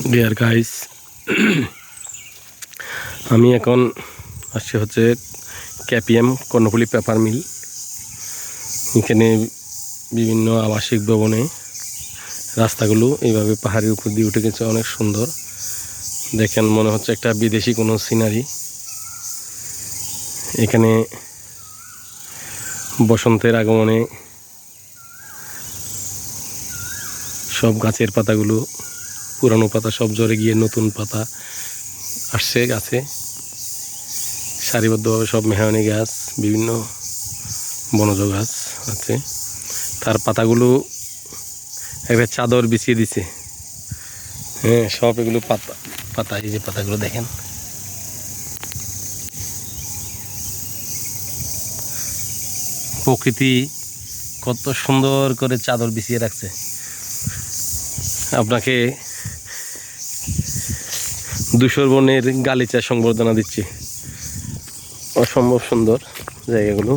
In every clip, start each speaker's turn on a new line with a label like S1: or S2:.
S1: Deer guys, আমি এখন আসছি হচ্ছে কেপিএম কর্ণফুলী পেপার মিল। এখানে বিভিন্ন আবাসিক ভবনে রাস্তাগুলো এইভাবে পাহাড়ের উপর দিয়ে উঠে গেছে, অনেক সুন্দর। দেখেন, মনে হচ্ছে একটা বিদেশি কোনো সিনারি। এখানে বসন্তের আগমনে সব গাছের পাতাগুলো, পুরানো পাতা সব ঝরে গিয়ে নতুন পাতা আসছে গাছে। সারিবদ্ধভাবে সব মেহগনি গাছ, বিভিন্ন বনজ গাছ আছে। তার পাতাগুলো একবার চাদর বিছিয়ে দিছে। হ্যাঁ, সব এগুলো পাতা পাতা এই যে পাতাগুলো দেখেন। প্রকৃতি কত সুন্দর করে চাদর বিছিয়ে রাখছে। আপনাকে ধূসর বনের গালিচা সংবর্ধনা দিচ্ছি। অসম্ভব সুন্দর জায়গাগুলো।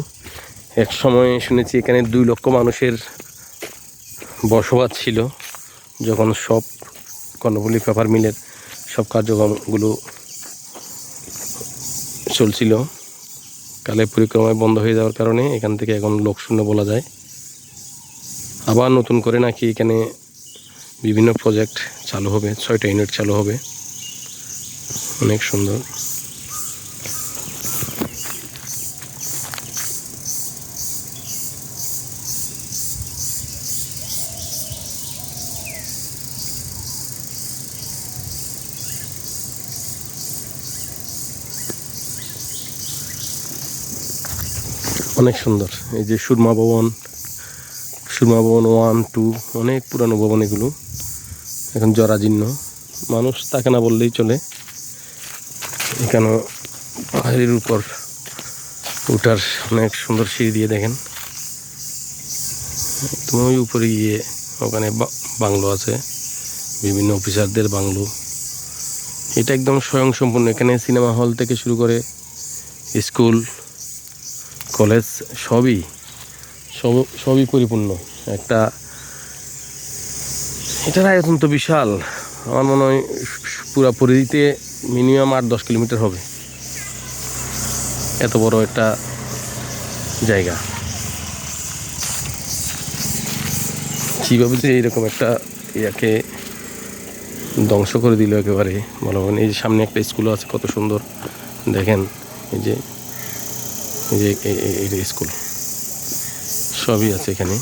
S1: এক সময় শুনেছি এখানে 2 লক্ষ মানুষের বসবাস ছিল, যখন সব কর্ণফুলী পেপার মিলের সব কার্যক্রমগুলো চলছিল। কালের পরিক্রমায় বন্ধ হয়ে যাওয়ার কারণে এখান থেকে এখন লোকশূন্য বলা যায়। আবার নতুন করে নাকি এখানে বিভিন্ন প্রজেক্ট চালু হবে, 6টা ইউনিট চালু হবে। অনেক সুন্দর। অনেক সুন্দর। এই যে সুরমা ভবন 1, 2 অনেক পুরানো ভবন। এগুলো এখন জরাজীর্ণ, মানুষ থাকে না বললেই চলে। এখানে পাহাড়ের উপর ওঠার অনেক সুন্দর সিঁড়ি দিয়ে দেখেন। তুমি উপরে গিয়ে ওখানে বাংলো আছে, বিভিন্ন অফিসারদের বাংলো। এটা একদম স্বয়ংসম্পূর্ণ। এখানে সিনেমা হল থেকে শুরু করে স্কুল, কলেজ সবই পরিপূর্ণ। এটার আয়তন তো বিশাল। আমার মনে হয় পুরা পরিধিতে মিনিমাম 8-10 কিলোমিটার হবে। এত বড় একটা জায়গা। কীভাবে যে এইরকম একটা ইয়াকে ধ্বংস করে দিল একেবারে বলা হয় না। এই যে সামনে একটা স্কুলও আছে, কত সুন্দর দেখেন। এই যে স্কুল সবই আছে এখানে,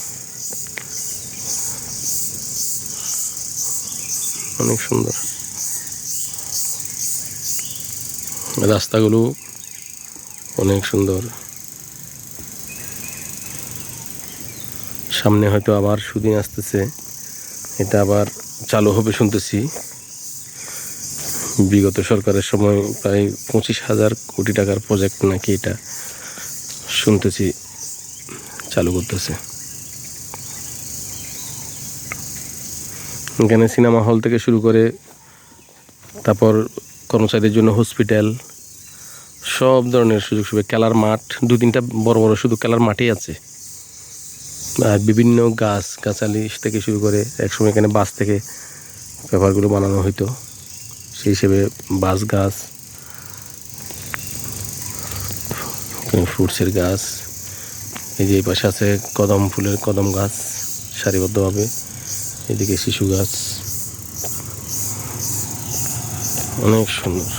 S1: অনেক সুন্দর। রাস্তাগুলো অনেক সুন্দর। সামনে হয়তো আবার সুদিন আসতেছে, এটা আবার চালু হবে শুনতেছি। বিগত সরকারের সময় প্রায় 25,000 কোটি টাকার প্রজেক্ট নাকি এটা শুনতেছি চালু করতেছে। এখানে সিনেমা হল থেকে শুরু করে তারপর কর্মচারীদের জন্য হসপিটাল, সব ধরনের সুযোগ সুবিধা। খেলার মাঠ 2-3টা বড় বড় শুধু খেলার মাঠই আছে। আর বিভিন্ন গাছালি থেকে শুরু করে, একসময় এখানে বাঁশ থেকে পেপারগুলো বানানো হইতো, সেই হিসেবে বাঁশ গাছ, ফ্রুটসের গাছ। এই যে এই পাশে আছে কদম গাছ সারিবদ্ধভাবে। এদিকে শিশু গাছ, অনেক সুন্দর।